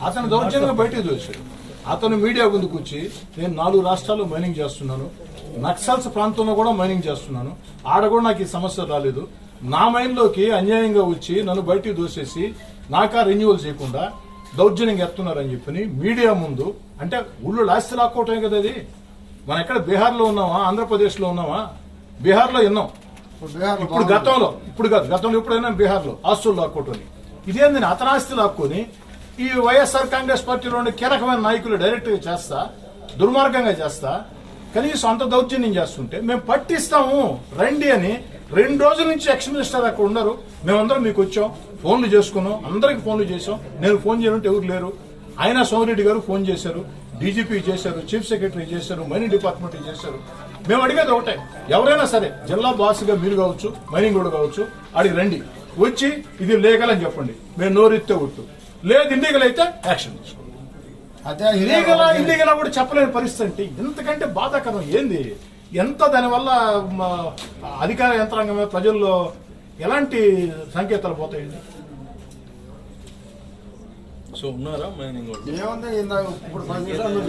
అతను దౌర్జన్యంగా బయటకు చూశాడు. అతను మీడియా ముందుకు వచ్చి నేను 4 రాష్ట్రాల్లో మైనింగ్ చేస్తున్నాను, నక్సల్స్ ప్రాంతంలో కూడా మైనింగ్ చేస్తున్నాను, ఆడ కూడా నాకు ఈ సమస్య రాలేదు, నా మైండ్లోకి అన్యాయంగా వచ్చి నన్ను బయటికి దోసేసి నాకా రెన్యువల్ చేయకుండా దౌర్జన్యంగా ఎత్తున్నారని చెప్పి మీడియా ముందు, అంటే ఊళ్ళో ఆస్తి లాక్కోవటమే కదా అది. మనం ఎక్కడ బీహార్లో ఉన్నామా, ఆంధ్రప్రదేశ్లో ఉన్నామా? బీహార్లో విన్నాం. ఇప్పుడు గతంలో ఎప్పుడైనా బీహార్లో ఆస్తులు లాక్కోవటం. ఇదేందని అతని ఆస్తి లాక్కొని ఈ వైఎస్ఆర్ కాంగ్రెస్ పార్టీలోని కీలకమైన నాయకులు డైరెక్ట్ గా చేస్తా, దుర్మార్గంగా చేస్తా, కనీసం అంత దౌర్జన్యం చేస్తుంటే మేము పట్టిస్తాము రండి అని 2 రోజుల నుంచి ఎక్స్ మినిస్టర్ అక్కడ ఉన్నారు. మేమందరం మీకు వచ్చాం, ఫోన్లు చేసుకున్నాం, అందరికి ఫోన్లు చేసాం. నేను ఫోన్ చేయమంటే ఎవరు లేరు. ఆయన సోమిరెడ్డి గారు ఫోన్ చేశారు, డీజీపీ చేశారు, చీఫ్ సెక్రటరీ చేశారు, మైనింగ్ డిపార్ట్మెంట్ చేశారు. మేము అడిగేది ఒకటే, ఎవరైనా సరే జిల్లా బాస్గా మీరు కావచ్చు, మైనింగ్ కూడా కావచ్చు, అడిగి రండి, వచ్చి ఇది లీగల్ అని చెప్పండి. మేము నోరెత్తే ఒట్టు, లేదు ఇల్లీగల్ అయితే యాక్షన్ తీసుకోండి. అదే ఇల్లీగల్ కూడా చెప్పలేని పరిస్థితి. ఇంతకంటే బాధాకరం ఏంది? ఎంత దానివల్ల అధికార యంత్రాంగం మీద ప్రజల్లో ఎలాంటి సంకేతాలు పోతాయండి? సో ఉన్నారా మైనింగ్ ఏముంది ఇప్పుడు 10 నిమిషాలు